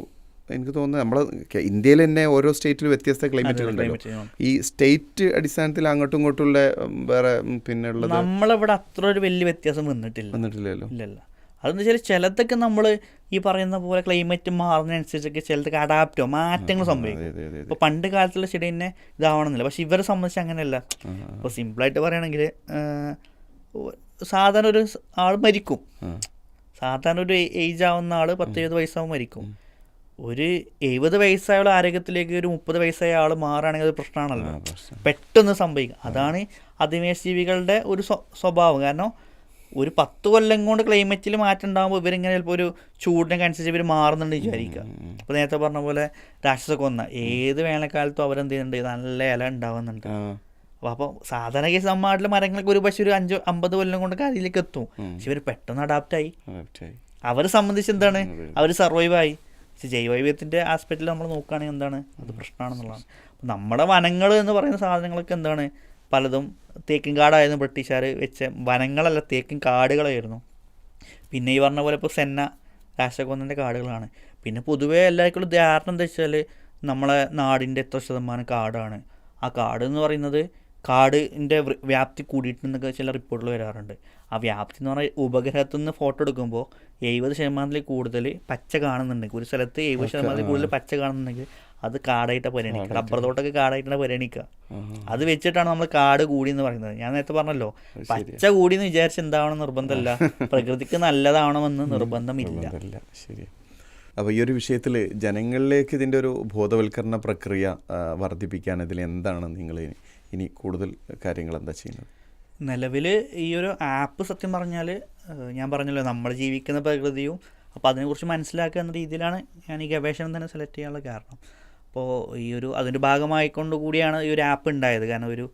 എനിക്ക് തോന്നുന്നത് നമ്മളെ ഇന്ത്യയിൽ തന്നെ ഓരോ സ്റ്റേറ്റിലും വ്യത്യസ്ത ക്ലൈമറ്റുകളുണ്ടല്ലോ. ഈ സ്റ്റേറ്റ് അടിസ്ഥാനത്തിൽ അങ്ങോട്ടും ഇങ്ങോട്ടുള്ള വേറെ പിന്നെ ഉള്ളത് നമ്മളിവിടെ അത്ര ഒരു വലിയ വ്യത്യാസം വന്നിട്ടില്ലല്ലോ. ഇല്ലല്ല. അതെന്ന് വെച്ചാൽ ചിലതൊക്കെ നമ്മൾ ഈ പറയുന്ന പോലെ ക്ലൈമറ്റ് മാറുന്നതിനനുസരിച്ചൊക്കെ ചിലതൊക്കെ മാറ്റങ്ങൾ സംഭവിക്കും. ഇപ്പോൾ പണ്ട് കാലത്തുള്ള ചെടി തന്നെ ഇതാവണമെന്നില്ല, പക്ഷെ ഇവരെ സംബന്ധിച്ച് അങ്ങനെയല്ല. ഇപ്പോൾ സിമ്പിളായിട്ട് പറയുകയാണെങ്കിൽ സാധാരണ ഒരു ആൾ മരിക്കും, സാധാരണ ഒരു ഏജ് ആവുന്ന ആൾ 10-70 വയസ്സാവും മരിക്കും. ഒരു 70 വയസ്സായ ആരോഗ്യത്തിലേക്ക് ഒരു 30 വയസ്സായ ആൾ മാറുകയാണെങ്കിൽ അത് പ്രശ്നമാണല്ലോ, പെട്ടെന്ന് സംഭവിക്കും. അതാണ് അധിനിവേശ ജീവികളുടെ ഒരു സ്വഭാവം. കാരണം ഒരു 10 കൊല്ലം കൊണ്ട് ക്ലൈമറ്റിൽ മാറ്റം ഉണ്ടാകുമ്പോൾ ഇവരിങ്ങനെ ചിലപ്പോൾ ഒരു ചൂടിനൊക്കെ അനുസരിച്ച് ഇവർ മാറുന്നുണ്ട് വിചാരിക്കുക. അപ്പോൾ നേരത്തെ പറഞ്ഞ പോലെ രാക്ഷസക്കൊന്ന ഏത് വേനൽക്കാലത്തും അവരെന്ത് ചെയ്യുന്നുണ്ട്, നല്ല ഇല ഉണ്ടാവുന്നുണ്ട്. അപ്പോൾ സാധാരണ കേസ് നമ്മുടെ നാട്ടിലെ മരങ്ങൾക്ക് ഒരു പക്ഷേ ഒരു 50 കൊല്ലം കൊണ്ട് അതിലേക്ക് എത്തും. പക്ഷെ ഇവർ പെട്ടെന്ന് അഡാപ്റ്റായി. അവരെ സംബന്ധിച്ച് എന്താണ്, അവർ സർവൈവായി. പക്ഷെ ജൈവവൈവിധ്യത്തിൻ്റെ ആസ്പെക്റ്റിൽ നമ്മൾ നോക്കുകയാണെങ്കിൽ എന്താണ്, അത് പ്രശ്നമാണെന്നുള്ളതാണ്. നമ്മുടെ വനങ്ങൾ എന്ന് പറയുന്ന സാധനങ്ങളൊക്കെ എന്താണ്, പലതും തേക്കിൻ കാടായിരുന്നു ബ്രിട്ടീഷുകാർ വെച്ച വനങ്ങളല്ല, തേക്കിൻ കാടുകളായിരുന്നു. പിന്നെ ഈ പറഞ്ഞ പോലെ ഇപ്പോൾ സെന്ന രാക്ഷസക്കൊന്നൻ്റെ കാടുകളാണ്. പിന്നെ പൊതുവേ എല്ലാവർക്കും ധാരണ എന്താ വെച്ചാൽ നമ്മളെ നാടിൻ്റെ എത്ര ശതമാനം കാടാണ്. ആ കാട് എന്ന് പറയുന്നത് കാടിൻ്റെ വ്യാപ്തി കൂടിയിട്ടുണ്ടെന്നൊക്കെ ചില റിപ്പോർട്ടുകൾ വരാറുണ്ട്. ആ വ്യാപ്തി എന്ന് പറഞ്ഞാൽ ഉപഗ്രഹത്തിൽ നിന്ന് ഫോട്ടോ എടുക്കുമ്പോൾ 70% കൂടുതൽ പച്ച കാണുന്നുണ്ടെങ്കിൽ, ഒരു സ്ഥലത്ത് 70% കൂടുതൽ പച്ച കാണുന്നുണ്ടെങ്കിൽ അത് കാടായിട്ടാണ് പരിഗണിക്കുക. റബ്ബർ തോട്ടൊക്കെ കാടായിട്ടാണ് പരിഗണിക്കുക. അത് വെച്ചിട്ടാണ് നമ്മൾ കാട് കൂടി എന്ന് പറയുന്നത്. ഞാൻ നേരത്തെ പറഞ്ഞല്ലോ, പച്ച കൂടി എന്ന് വിചാരിച്ച് എന്താവണം നിർബന്ധമല്ല, പ്രകൃതിക്ക് നല്ലതാവണമെന്ന് നിർബന്ധമില്ല. ശരി. അപ്പോൾ ഈ ഒരു വിഷയത്തിൽ ജനങ്ങളിലേക്ക് ഇതിൻ്റെ ഒരു ബോധവൽക്കരണ പ്രക്രിയ വർദ്ധിപ്പിക്കാൻ ഇതിൽ എന്താണ് നിങ്ങൾ ഇനി കൂടുതൽ കാര്യങ്ങൾ എന്താ ചെയ്യുന്നത്? നിലവിൽ ഈ ഒരു ആപ്പ് സത്യം പറഞ്ഞാൽ ഞാൻ പറഞ്ഞല്ലോ, നമ്മൾ ജീവിക്കുന്ന പ്രകൃതിയും അപ്പോൾ അതിനെക്കുറിച്ച് മനസ്സിലാക്കുക എന്ന രീതിയിലാണ് ഞാൻ ഈ ഗവേഷണം തന്നെ സെലക്ട് ചെയ്യാനുള്ള കാരണം. അപ്പോൾ അതിൻ്റെ ഭാഗമായിക്കൊണ്ട് കൂടിയാണ് ഈ ഒരു ആപ്പ് ഉണ്ടായത്. കാരണം ഒരു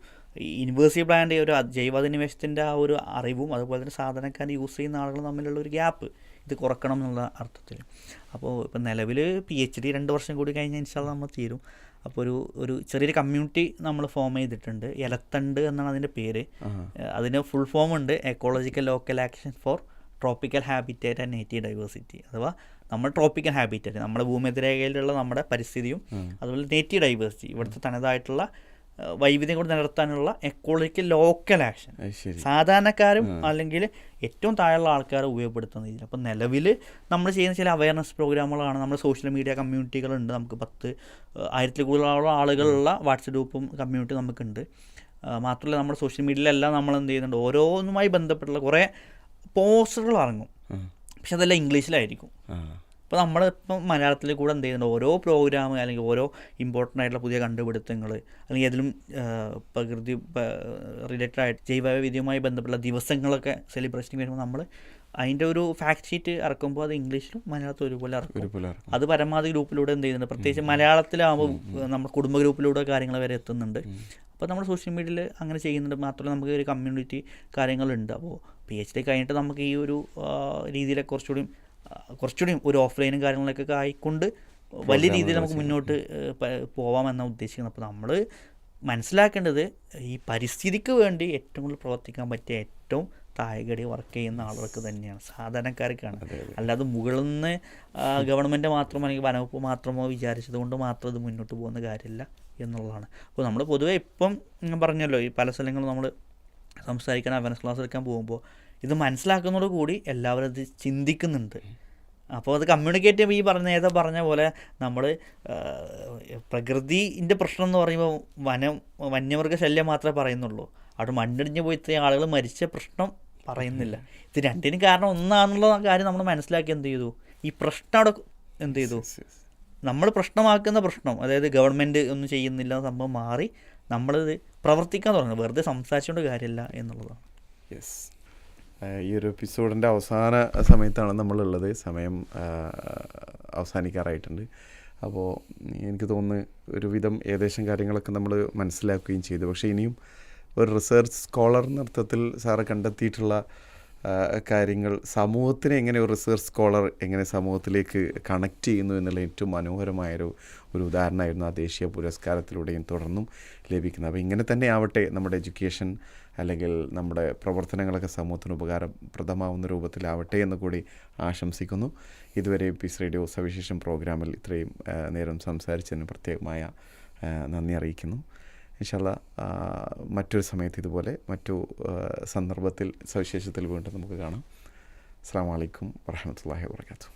യൂണിവേഴ്സിറ്റി പ്ലാൻ്റെ ഒരു ജൈവാധിനിവേശത്തിൻ്റെ ആ ഒരു അറിവും അതുപോലെ തന്നെ സാധാരണക്കാർ യൂസ് ചെയ്യുന്ന ആളുകൾ തമ്മിലുള്ള ഒരു ഗ്യാപ്പ് ഇത് കുറക്കണം എന്നുള്ള അർത്ഥത്തിൽ. അപ്പോൾ ഇപ്പം നിലവിൽ PhD 2 വർഷം കൂടി കഴിഞ്ഞാൽ ഇൻഷാല്ലാ നമ്മൾ തീരും. അപ്പോൾ ഒരു ചെറിയൊരു കമ്മ്യൂണിറ്റി നമ്മൾ ഫോം ചെയ്തിട്ടുണ്ട്. എലത്തണ്ട് എന്നാണ് അതിൻ്റെ പേര്. അതിന് ഫുൾ ഫോം ഉണ്ട്, ecological local action for tropical habitat and native diversity. അഥവാ നമ്മൾ ട്രോപ്പിക്കൽ ഹാബിറ്റേറ്റ്, നമ്മുടെ ഭൂമധ്യരേഖയിലുള്ള നമ്മുടെ പരിസ്ഥിതിയും അതുപോലെ നേറ്റീവ് ഡൈവേഴ്സിറ്റി, ഇവിടുത്തെ തനതായിട്ടുള്ള വൈവിധ്യം കൂടി നിലനിർത്താനുള്ള എക്കോളജിക്കൽ ലോക്കൽ ആക്ഷൻ സാധാരണക്കാരും അല്ലെങ്കിൽ ഏറ്റവും താഴെയുള്ള ആൾക്കാരെ ഉപയോഗപ്പെടുത്തുന്ന രീതിയിൽ. അപ്പോൾ നിലവിൽ നമ്മൾ ചെയ്യുന്ന ചില അവയർനെസ് പ്രോഗ്രാമുകളാണ്. നമ്മുടെ സോഷ്യൽ മീഡിയ കമ്മ്യൂണിറ്റികളുണ്ട്. നമുക്ക് 10,000 കൂടുതലുള്ള ആളുകളുള്ള വാട്സപ്പ് ഗ്രൂപ്പും കമ്മ്യൂണിറ്റി നമുക്കുണ്ട്. മാത്രമല്ല നമ്മുടെ സോഷ്യൽ മീഡിയയിലെല്ലാം നമ്മൾ എന്ത് ചെയ്യുന്നുണ്ട്, ഓരോന്നുമായി ബന്ധപ്പെട്ടുള്ള കുറേ പോസ്റ്ററുകൾ ഇറങ്ങും. പക്ഷെ അതെല്ലാം ഇംഗ്ലീഷിലായിരിക്കും. അപ്പോൾ നമ്മളിപ്പം മലയാളത്തിൽ കൂടെ എന്ത് ചെയ്യുന്നുണ്ട്, ഓരോ പ്രോഗ്രാം അല്ലെങ്കിൽ ഓരോ ഇമ്പോർട്ടൻ്റ് ആയിട്ടുള്ള പുതിയ കണ്ടുപിടുത്തങ്ങൾ അല്ലെങ്കിൽ ഏതെങ്കിലും പ്രകൃതി റിലേറ്റഡ് ആയിട്ട് ജൈവവൈവിധ്യവുമായി ബന്ധപ്പെട്ട ദിവസങ്ങളൊക്കെ സെലിബ്രേഷൻ വരുമ്പോൾ നമ്മൾ അതിൻ്റെ ഒരു ഫാക്ട് ഷീറ്റ് ഇറക്കുമ്പോൾ അത് ഇംഗ്ലീഷിലും മലയാളത്തിലും ഒരുപോലെ ഇറക്കും. അത് പരമാവധി ഗ്രൂപ്പിലൂടെ എന്ത് ചെയ്യുന്നുണ്ട്, പ്രത്യേകിച്ച് മലയാളത്തിലാകുമ്പോൾ നമ്മൾ കുടുംബ ഗ്രൂപ്പിലൂടെ കാര്യങ്ങൾ വരെ എത്തുന്നുണ്ട്. അപ്പോൾ നമ്മൾ സോഷ്യൽ മീഡിയയിൽ അങ്ങനെ ചെയ്യുന്നുണ്ട്. മാത്രമല്ല നമുക്ക് ഒരു കമ്മ്യൂണിറ്റി കാര്യങ്ങളുണ്ട്. അപ്പോൾ PhD കഴിഞ്ഞിട്ട് നമുക്ക് ഈ ഒരു രീതിയിലൊക്കെ കുറച്ചുകൂടി ഒരു ഓഫ്ലൈനും കാര്യങ്ങളൊക്കെ ആയിക്കൊണ്ട് വലിയ രീതിയിൽ നമുക്ക് മുന്നോട്ട് പോവാമെന്നാണ് ഉദ്ദേശിക്കുന്നത്. അപ്പോൾ നമ്മൾ മനസ്സിലാക്കേണ്ടത് ഈ പരിസ്ഥിതിക്ക് വേണ്ടി ഏറ്റവും കൂടുതൽ പ്രവർത്തിക്കാൻ പറ്റിയ ഏറ്റവും താഴെക്കടി വർക്ക് ചെയ്യുന്ന ആളുകൾക്ക് തന്നെയാണ്, സാധാരണക്കാർക്കാണ്. അല്ലാതെ മുകളിൽ നിന്ന് ഗവൺമെൻറ് മാത്രമോ അല്ലെങ്കിൽ വനവകുപ്പ് മാത്രമോ വിചാരിച്ചത് കൊണ്ട് മാത്രം ഇത് മുന്നോട്ട് പോകുന്ന കാര്യമില്ല എന്നുള്ളതാണ്. അപ്പോൾ നമ്മൾ പൊതുവെ ഇപ്പം ഞാൻ പറഞ്ഞല്ലോ, ഈ പല സ്ഥലങ്ങളും നമ്മൾ സംസാരിക്കാൻ അവയർനെസ് ക്ലാസ് എടുക്കാൻ പോകുമ്പോൾ ഇത് മനസ്സിലാക്കുന്നതോട് കൂടി എല്ലാവരും അത് ചിന്തിക്കുന്നുണ്ട്. അപ്പോൾ അത് കമ്മ്യൂണിക്കേറ്റ് ചെയ്യുമ്പോൾ ഈ പറഞ്ഞ പോലെ നമ്മൾ പ്രകൃതിൻ്റെ പ്രശ്നം എന്ന് പറയുമ്പോൾ വന്യമൃഗ ശല്യം മാത്രമേ പറയുന്നുള്ളൂ. അവിടെ മണ്ണിടിഞ്ഞ് പോയി ഇത്രയും ആളുകൾ മരിച്ച പ്രശ്നം പറയുന്നില്ല. ഇത് രണ്ടിനും കാരണം ഒന്നാണെന്നുള്ള കാര്യം നമ്മൾ മനസ്സിലാക്കി എന്ത് ചെയ്തു, ഈ പ്രശ്നം അവിടെ എന്ത് ചെയ്തു, നമ്മൾ പ്രശ്നമാക്കുന്ന പ്രശ്നം, അതായത് ഗവൺമെൻറ് ഒന്നും ചെയ്യുന്നില്ല സംഭവം മാറി നമ്മളിത് പ്രവർത്തിക്കാൻ തുടങ്ങുന്നത്, വെറുതെ സംസാരിച്ചുകൊണ്ട് കാര്യമില്ല എന്നുള്ളതാണ്. യെസ്, ഈ ഒരു എപ്പിസോഡിൻ്റെ അവസാന സമയത്താണ് നമ്മളുള്ളത്. സമയം അവസാനിക്കാറായിട്ടുണ്ട്. അപ്പോൾ എനിക്ക് തോന്നുന്നു ഒരുവിധം ഏകദേശം കാര്യങ്ങളൊക്കെ നമ്മൾ മനസ്സിലാക്കുകയും ചെയ്തു. പക്ഷേ ഇനിയും ഒരു റിസർച്ച് സ്കോളർ എന്ന അർത്ഥത്തിൽ സാറ് കണ്ടെത്തിയിട്ടുള്ള കാര്യങ്ങൾ സമൂഹത്തിനെ എങ്ങനെ ഒരു റിസർച്ച് സ്കോളർ എങ്ങനെ സമൂഹത്തിലേക്ക് കണക്ട് ചെയ്യുന്നു എന്നുള്ള ഏറ്റവും മനോഹരമായൊരു ഉദാഹരണമായിരുന്നു ആ ദേശീയ പുരസ്കാരത്തിലൂടെയും തുടർന്നും ലഭിക്കുന്നത്. അപ്പോൾ ഇങ്ങനെ തന്നെ ആവട്ടെ നമ്മുടെ എഡ്യൂക്കേഷൻ അല്ലെങ്കിൽ നമ്മുടെ പ്രവർത്തനങ്ങളൊക്കെ സമൂഹത്തിന് ഉപകാരപ്രദമാവുന്ന രൂപത്തിലാവട്ടെ എന്ന് കൂടി ആശംസിക്കുന്നു. ഇതുവരെ പീസ് റേഡിയോ സവിശേഷം പ്രോഗ്രാമിൽ ഇത്രയും നേരം സംസാരിച്ചതിന് പ്രത്യേകമായ നന്ദി അറിയിക്കുന്നു. ഇൻഷാല്ലാ മറ്റൊരു സമയത്ത് ഇതുപോലെ മറ്റു സന്ദർഭത്തിൽ സവിശേഷത്തിൽ വീണ്ടും നമുക്ക് കാണാം. അസ്സലാമു അലൈക്കും വറഹ്മത്തുള്ളാഹി വബറകാതുഹു.